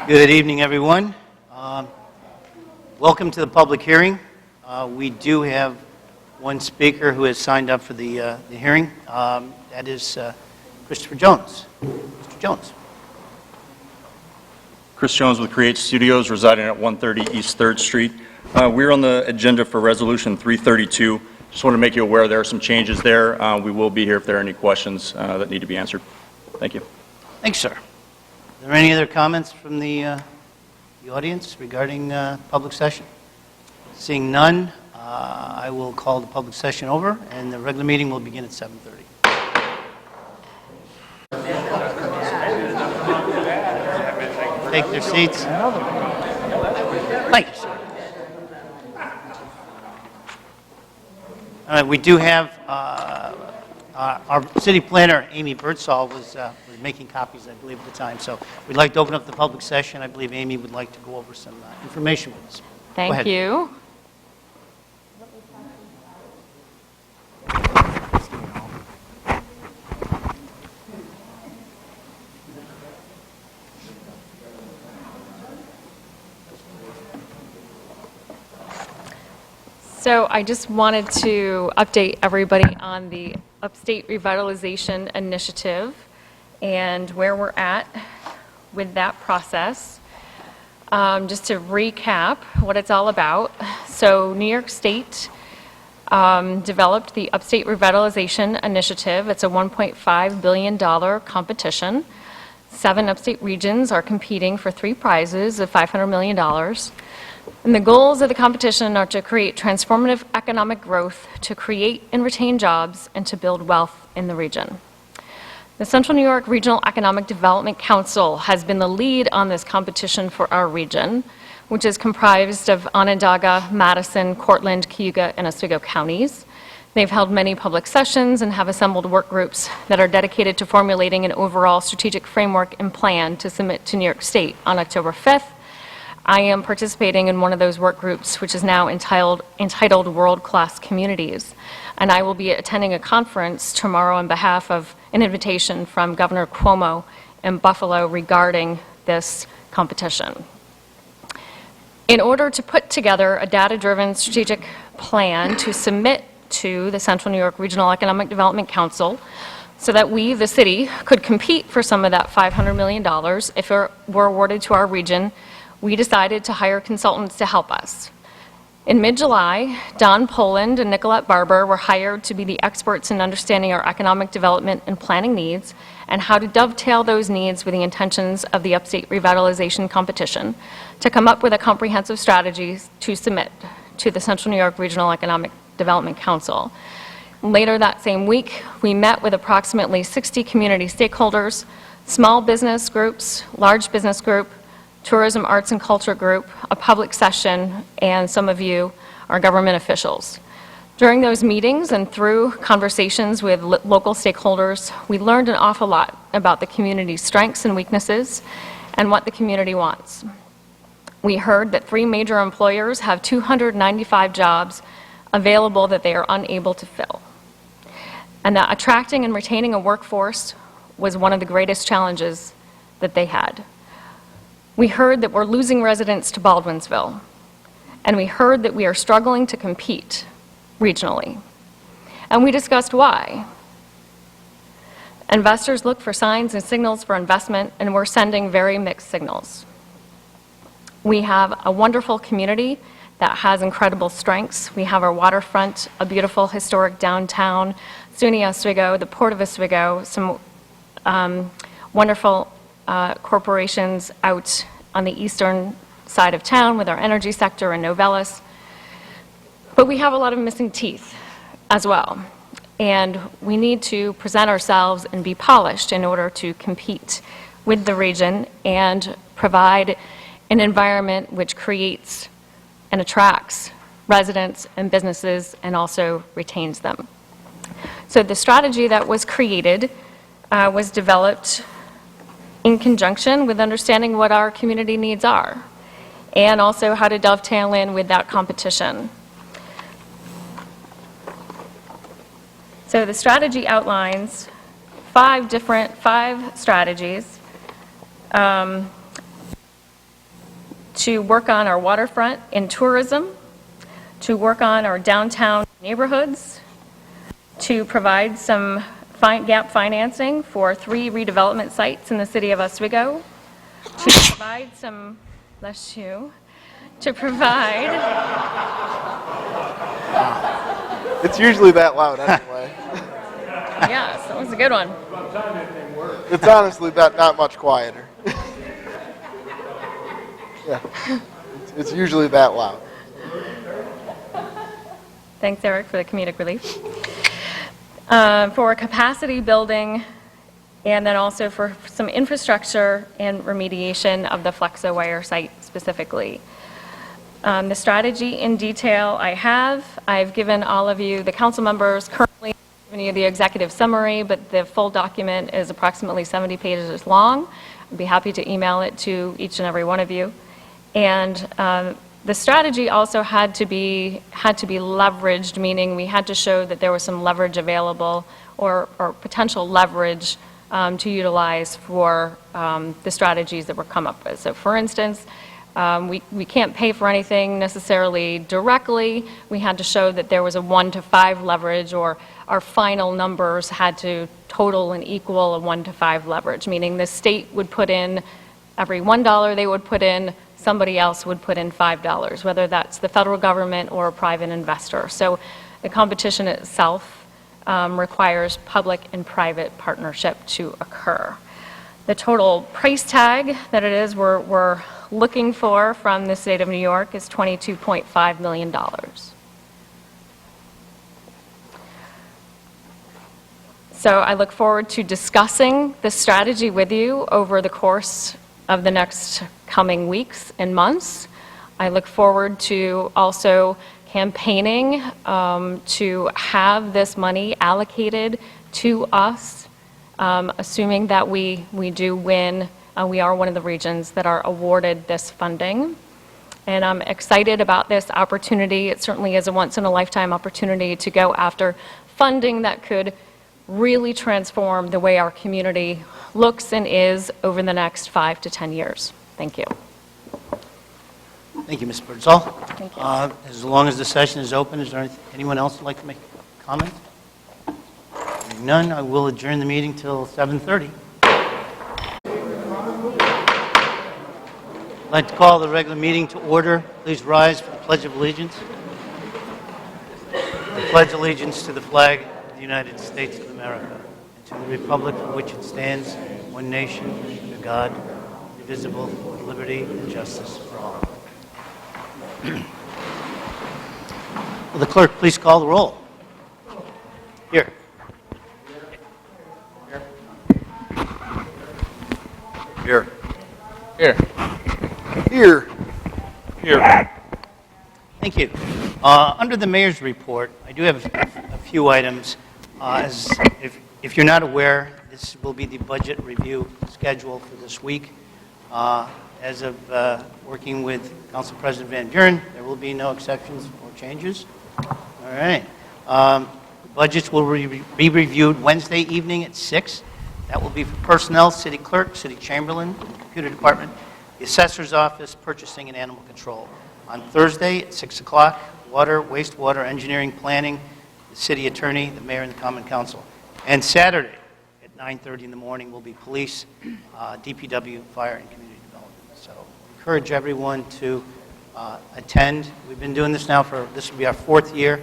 Good evening, everyone. Welcome to the public hearing. We do have one speaker who has signed up for the hearing. That is Christopher Jones. Mr. Jones. Chris Jones with Create Studios, residing at 130 East 3rd Street. We're on the agenda for Resolution 332. Just want to make you aware there are some changes there. We will be here if there are any questions that need to be answered. Thank you. Thanks, sir. Are there any other comments from the audience regarding public session? Seeing none, I will call the public session over, and the regular meeting will begin at 7:30. Take their seats. Thank you, sir. All right, we do have our city planner, Amy Birdsall, was making copies, I believe, at the time. So we'd like to open up the public session. I believe Amy would like to go over some information with us. Thank you. So I just wanted to update everybody on the Upstate Revitalization Initiative and where we're at with that process. Just to recap what it's all about. So New York State developed the Upstate Revitalization Initiative. It's a $1.5 billion competition. 7 upstate regions are competing for 3 prizes of $500 million. And the goals of the competition are to create transformative economic growth, to create and retain jobs, and to build wealth in the region. The Central New York Regional Economic Development Council has been the lead on this competition for our region, which is comprised of Onondaga, Madison, Cortland, Cayuga, and Oswego counties. They've held many public sessions and have assembled work groups that are dedicated to formulating an overall strategic framework and plan to submit to New York State on October 5th. I am participating in one of those work groups, which is now entitled World Class Communities. And I will be attending a conference tomorrow on behalf of an invitation from Governor Cuomo in Buffalo regarding this competition. In order to put together a data-driven strategic plan to submit to the Central New York Regional Economic Development Council, so that we, the city, could compete for some of that $500 million if it were awarded to our region, we decided to hire consultants to help us. In mid-July, Don Poland and Nicolette Barber were hired to be the experts in understanding our economic development and planning needs and how to dovetail those needs with the intentions of the Upstate Revitalization Competition to come up with a comprehensive strategy to submit to the Central New York Regional Economic Development Council. Later that same week, we met with approximately 60 community stakeholders, small business groups, large business group, tourism, arts, and culture group, a public session, and some of you are government officials. During those meetings and through conversations with local stakeholders, we learned an awful lot about the community's strengths and weaknesses and what the community wants. We heard that 3 major employers have 295 jobs available that they are unable to fill, and that attracting and retaining a workforce was one of the greatest challenges that they had. We heard that we're losing residents to Baldwinsville, and we heard that we are struggling to compete regionally. And we discussed why. Investors look for signs and signals for investment, and we're sending very mixed signals. We have a wonderful community that has incredible strengths. We have our waterfront, a beautiful historic downtown, SUNY Oswego, the Port of Oswego, some wonderful corporations out on the eastern side of town with our energy sector and Novelis. But we have a lot of missing teeth as well. And we need to present ourselves and be polished in order to compete with the region and provide an environment which creates and attracts residents and businesses and also retains them. So the strategy that was created was developed in conjunction with understanding what our community needs are and also how to dovetail in with that competition. So the strategy outlines 5 strategies to work on our waterfront and tourism, to work on our downtown neighborhoods, to provide some gap financing for 3 redevelopment sites in the city of Oswego, to provide some, bless you, to provide, It's usually that loud anyway. yes, that was a good one. It's honestly not much quieter. Yeah, it's usually that loud. Thanks, Eric, for the comedic relief. For capacity building, and then also for some infrastructure and remediation of the FlexoWire site specifically. The strategy in detail I've given all of you, the council members, currently given you the executive summary, but the full document is approximately 70 pages long. I'd be happy to email it to each and every one of you. And the strategy also had to be leveraged, meaning we had to show that there was some leverage available or potential leverage to utilize for the strategies that were come up with. So for instance, we can't pay for anything necessarily directly. We had to show that there was a 1 to 5 leverage, or our final numbers had to total and equal a 1 to 5 leverage, meaning the state would put in every $1 they would put in, somebody else would put in $5, whether that's the federal government or a private investor. So the competition itself requires public and private partnership to occur. The total price tag that it is we're looking for from the state of New York is $22.5 million. So I look forward to discussing this strategy with you over the course of the next coming weeks and months. I look forward to also campaigning to have this money allocated to us, assuming that we do win. We are one of the regions that are awarded this funding. And I'm excited about this opportunity. It certainly is a once-in-a-lifetime opportunity to go after funding that could really transform the way our community looks and is over the next 5 to 10 years. Thank you. Thank you, Ms. Birdsall. Thank you. As long as the session is open, is there anyone else who'd like to make a comment? Hearing none, I will adjourn the meeting till 7:30. I'd like to call the regular meeting to order. Please rise for the Pledge of Allegiance. I pledge allegiance to the flag of the United States of America and to the republic for which it stands, one nation, under God, indivisible, with liberty and justice for all. Will the clerk please call the roll? Here. Here. Here. Here. Thank you. Under the mayor's report, I do have a few items. If you're not aware, this will be the budget review schedule for this week. As of working with Council President Van Buren, there will be no exceptions or changes. All right. Budgets will be reviewed Wednesday evening at 6. That will be for personnel, city clerk, city chamberlain, computer department, the assessor's office, purchasing, and animal control. On Thursday at 6 o'clock, water, wastewater, engineering, planning, the city attorney, the mayor, and the common council. And Saturday at 9:30 in the morning will be police, DPW, fire, and community development. So encourage everyone to attend. We've been doing this now this will be our 4th year,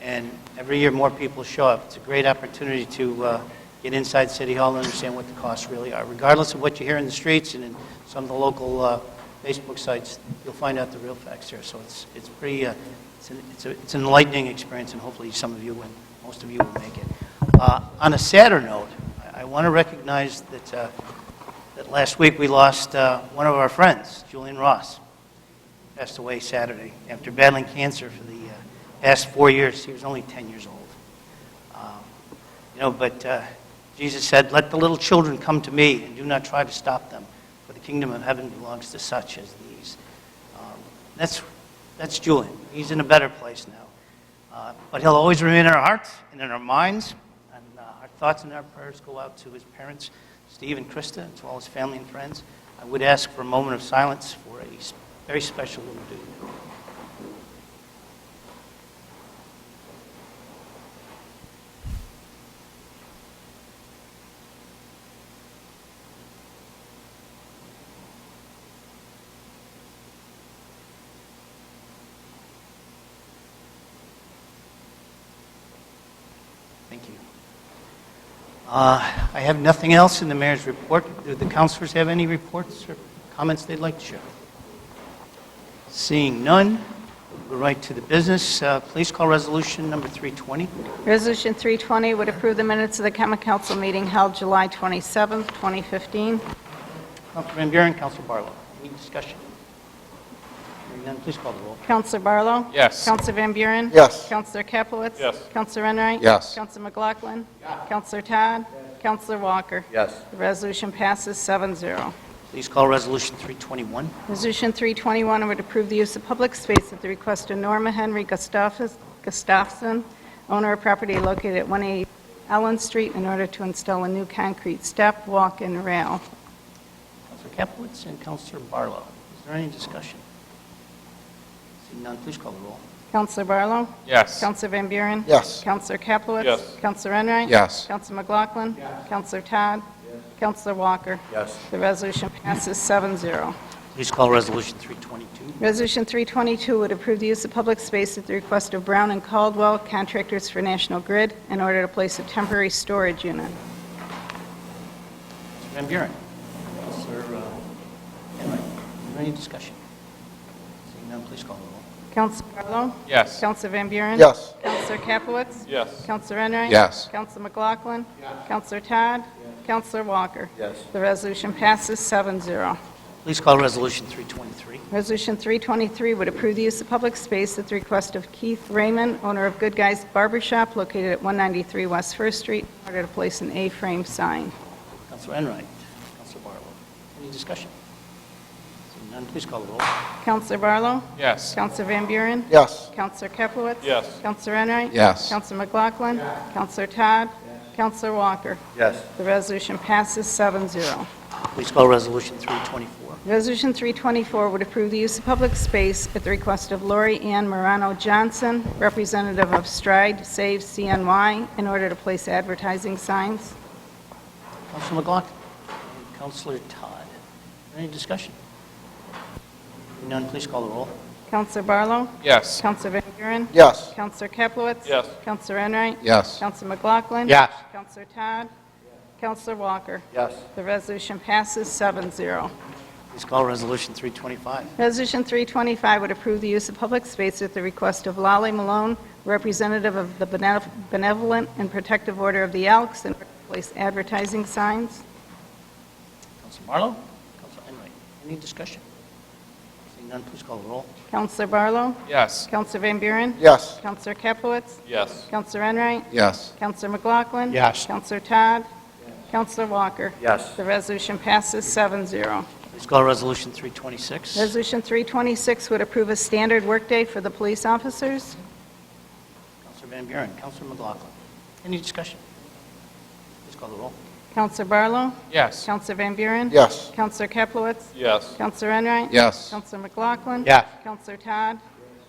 and every year more people show up. It's a great opportunity to get inside City Hall and understand what the costs really are. Regardless of what you hear in the streets and in some of the local Facebook sites, you'll find out the real facts here. So it's pretty, it's an enlightening experience, and hopefully some of you and most of you will make it. On a sadder note, I want to recognize that last week we lost one of our friends, Julian Ross. Passed away Saturday after battling cancer for the past 4 years. He was only 10 years old. But Jesus said, "Let the little children come to me, and do not try to stop them, for the kingdom of heaven belongs to such as these." That's Julian. He's in a better place now. But he'll always remain in our hearts and in our minds, and our thoughts and our prayers go out to his parents, Steve and Krista, and to all his family and friends. I would ask for a moment of silence for a Very special little dude. Thank you. I have nothing else in the mayor's report. Do the councilors have any reports or comments they'd like to share? Seeing none, we'll go right to the business. Please call resolution number 320. Resolution 320 would approve the minutes of the Common Council meeting held July 27, 2015. Councilor Van Buren, Councilor Barlow. Any discussion? Hearing none, please call the roll. Councilor Barlow? Yes. Councilor Van Buren? Yes. Councilor Capelitz? Yes. Councilor Enright? Yes. Councilor McLaughlin? Councilor Todd? Councilor Walker? Yes. The resolution passes 7-0. Please call resolution 321. Resolution 321 would approve the use of public space at the request of Norma Henry Gustafson, owner of property located at 180 Allen Street, in order to install a new concrete step, walk, and rail. Councilor Capelitz and Councilor Barlow. Is there any discussion? Seeing none, please call the roll. Councilor Barlow? Yes. Councilor Van Buren? Yes. Councilor Capelitz? Yes. Councilor Enright? Yes. Councilor McLaughlin? Councilor Todd? Councilor Walker? Yes. The resolution passes 7-0. Please call resolution 322. Resolution 322 would approve the use of public space at the request of Brown and Caldwell, contractors for National Grid, in order to place a temporary storage unit. Councilor Van Buren. Councilor Enright. Is there any discussion? Seeing none, please call the roll. Councilor Barlow? Yes. Councilor Van Buren? Yes. Councilor Capelitz? Yes. Councilor Enright? Yes. Councilor McLaughlin? Councilor Todd? Councilor Walker? Yes. The resolution passes 7-0. Please call resolution 323. Resolution 323 would approve the use of public space at the request of Keith Raymond, owner of Good Guys Barber Shop, located at 193 West First Street, in order to place an A-frame sign. Councilor Enright. Councilor Barlow. Any discussion? Seeing none, please call the roll. Councilor Barlow? Yes. Councilor Van Buren? Yes. Councilor Capelitz? Yes. Councilor Enright? Yes. Councilor McLaughlin? Councilor Todd? Councilor Walker? Yes. The resolution passes 7-0. Please call resolution 324. Resolution 324 would approve the use of public space at the request of Lori Ann Morano Johnson, representative of Stride Save CNY, in order to place advertising signs. Councilor McLaughlin and Councilor Todd. Any discussion? Seeing none, please call the roll. Councilor Barlow? Yes. Councilor Van Buren? Yes. Councilor Capelitz? Yes. Councilor Enright? Yes. Councilor McLaughlin? Yes. Councilor Todd? Councilor Walker? Yes. The resolution passes 7-0. Please call resolution 325. Resolution 325 would approve the use of public space at the request of Lolly Malone, representative of the Benevolent and Protective Order of the Elks, in order to place advertising signs. Councilor Barlow. Councilor Enright. Any discussion? Seeing none, please call the roll. Councilor Barlow? Yes. Councilor Van Buren? Yes. Councilor Capelitz? Yes. Councilor Enright? Yes. Councilor McLaughlin? Yes. Councilor Todd? Councilor Walker? Yes. The resolution passes 7-0. Please call resolution 326. Resolution 326 would approve a standard workday for the police officers. Councilor Van Buren. Councilor McLaughlin. Any discussion? Please call the roll. Councilor Barlow? Yes. Councilor Van Buren? Yes. Councilor Capelitz? Yes. Councilor Enright? Yes. Councilor McLaughlin? Yes. Councilor Todd?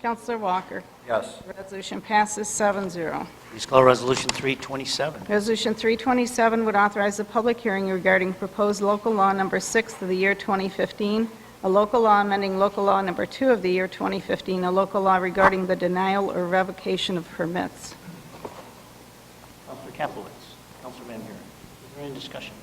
Councilor Walker? Yes. The resolution passes 7-0. Please call resolution 327. Resolution 327 would authorize a public hearing regarding proposed local law number 6 of the year 2015, a local law amending local law number 2 of the year 2015, a local law regarding the denial or revocation of permits. Councilor Capelitz. Councilor Van Buren. Is there any discussion?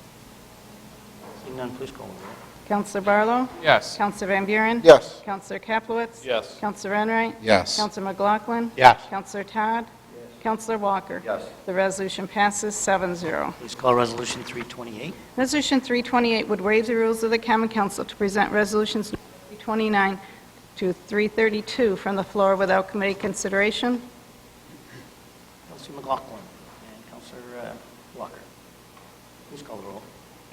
Seeing none, please call the roll. Councilor Barlow? Yes. Councilor Van Buren? Yes. Councilor Capelitz? Yes. Councilor Enright? Yes. Councilor McLaughlin? Yes. Councilor Todd? Councilor Walker? Yes. The resolution passes 7-0. Please call resolution 328. Resolution 328 would waive the rules of the Common Council to present resolutions 329 to 332 from the floor without committee consideration. Councilor McLaughlin and Councilor Walker. Please call the roll.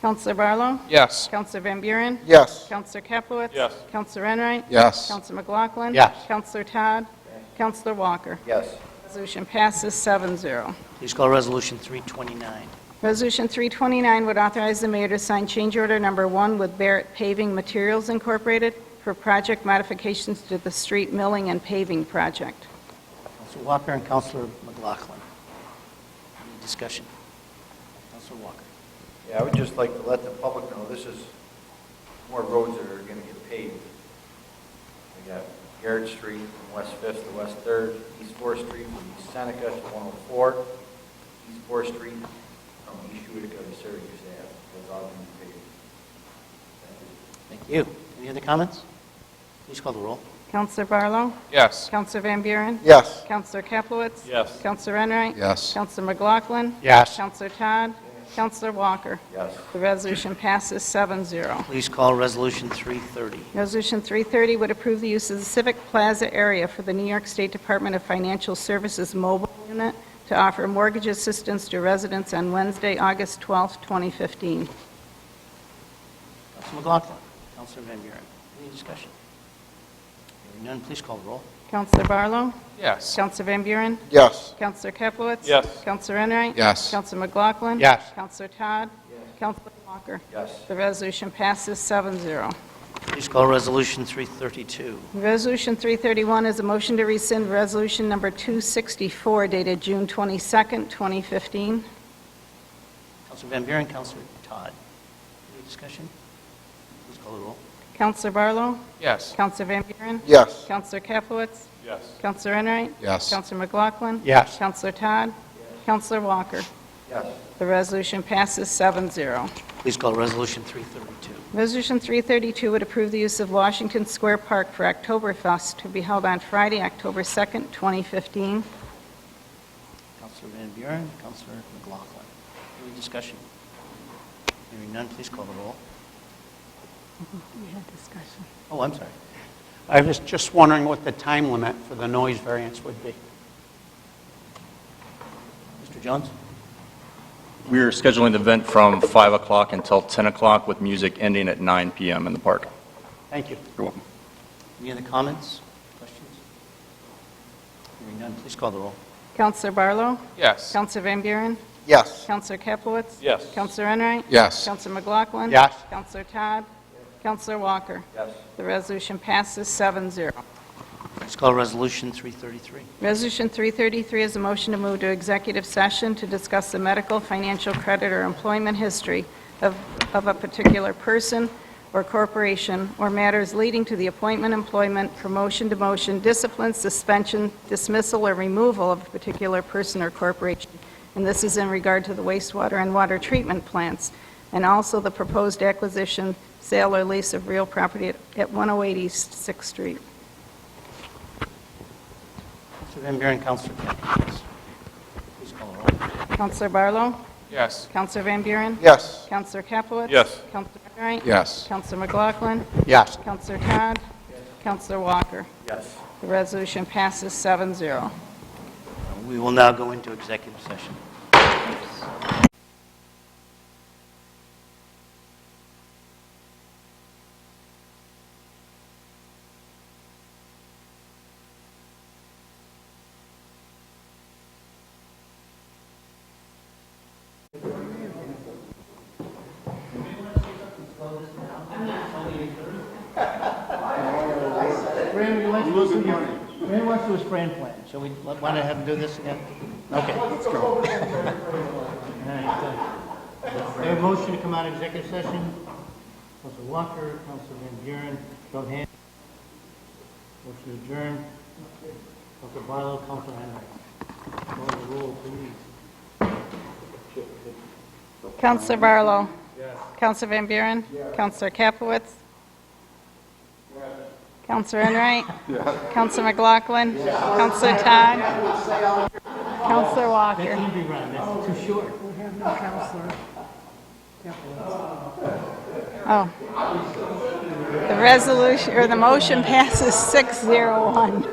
Councilor Barlow? Yes. Councilor Van Buren? Yes. Councilor Capelitz? Yes. Councilor Enright? Yes. Councilor McLaughlin? Yes. Councilor Todd? Councilor Walker? Yes. Resolution passes 7-0. Please call resolution 329. Resolution 329 would authorize the mayor to sign change order number 1 with Barrett Paving Materials Incorporated for project modifications to the street milling and paving project. Councilor Walker and Councilor McLaughlin. Any discussion? Councilor Walker. Yeah, I would just like to let the public know, this is more roads that are going to get paved. We got Garrett Street from West 5th to West 3rd, East 4th Street from East Seneca to 104, East 4th Street from East Utica to Syracuse Ave. That's all going to be paved. Thank you. Any other comments? Please call the roll. Counselor Barlow? Yes. Counselor Van Buren? Yes. Counselor Kaplowitz? Yes. Counselor Enright? Yes. Counselor McLaughlin? Yes. Counselor Todd? Counselor Walker? Yes. The resolution passes 7-0. Please call Resolution 330. Resolution 330 would approve the use of the Civic Plaza area for the New York State Department of Financial Services mobile unit to offer mortgage assistance to residents on Wednesday, August 12, 2015. Councilor McLaughlin. Councilor Van Buren. Any discussion? Hearing none, please call the roll. Counselor Barlow? Yes. Counselor Van Buren? Yes. Counselor Kaplowitz? Yes. Counselor Enright? Yes. Counselor McLaughlin? Yes. Counselor Todd? Counselor Walker? Yes. The resolution passes 7-0. Please call Resolution 332. Resolution 331 is a motion to rescind Resolution Number 264 dated June 22nd, 2015. Councilor Van Buren, Councilor Todd. Any discussion? Please call the roll. Counselor Barlow? Yes. Counselor Van Buren? Yes. Counselor Kaplowitz? Yes. Counselor Enright? Yes. Counselor McLaughlin? Yes. Counselor Todd? Counselor Walker? Yes. The resolution passes 7-0. Please call Resolution 332. Resolution 332 would approve the use of Washington Square Park for Oktoberfest to be held on Friday, October 2nd, 2015. Councilor Van Buren, Councilor McLaughlin. Any discussion? Hearing none, please call the roll. We had discussion. Oh, I'm sorry. I was just wondering what the time limit for the noise variance would be. Mr. Jones? We are scheduling the event from 5 o'clock until 10 o'clock with music ending at 9 p.m. in the park. Thank you. You're welcome. Any other comments, questions? Hearing none, please call the roll. Counselor Barlow? Yes. Counselor Van Buren? Yes. Counselor Kaplowitz? Yes. Counselor Enright? Yes. Counselor McLaughlin? Yes. Counselor Todd? Counselor Walker? Yes. The resolution passes 7-0. Please call Resolution 333. Resolution 333 is a motion to move to executive session to discuss the medical, financial, credit, or employment history of a particular person or corporation, or matters leading to the appointment, employment, promotion, demotion, discipline, suspension, dismissal, or removal of a particular person or corporation. And this is in regard to the wastewater and water treatment plants, and also the proposed acquisition, sale, or lease of real property at 108 East 6th Street. Councilor Van Buren, Councilor Kaplowitz. Please call the roll. Counselor Barlow? Yes. Counselor Van Buren? Yes. Counselor Kaplowitz? Yes. Counselor Enright? Yes. Counselor McLaughlin? Yes. Counselor Todd? Counselor Walker? Yes. The resolution passes 7-0. We will now go into executive session. Fran wants to do his Fran plan. Shall we want to have him do this again? Okay. Let's go. All right. We have a motion to come out of executive session. Councilor Walker, Councilor Van Buren, show of hands. Motion to adjourn. Councilor Barlow, Councilor Enright. Call the roll, please. Counselor Barlow? Yes. Counselor Van Buren? Yes. Counselor Kaplowitz? Yes. Counselor Enright? Yes. Counselor McLaughlin? Yes. Counselor Todd? Counselor Walker? That can't be run, that's too short. Oh. The resolution, or the motion passes 6-0-1.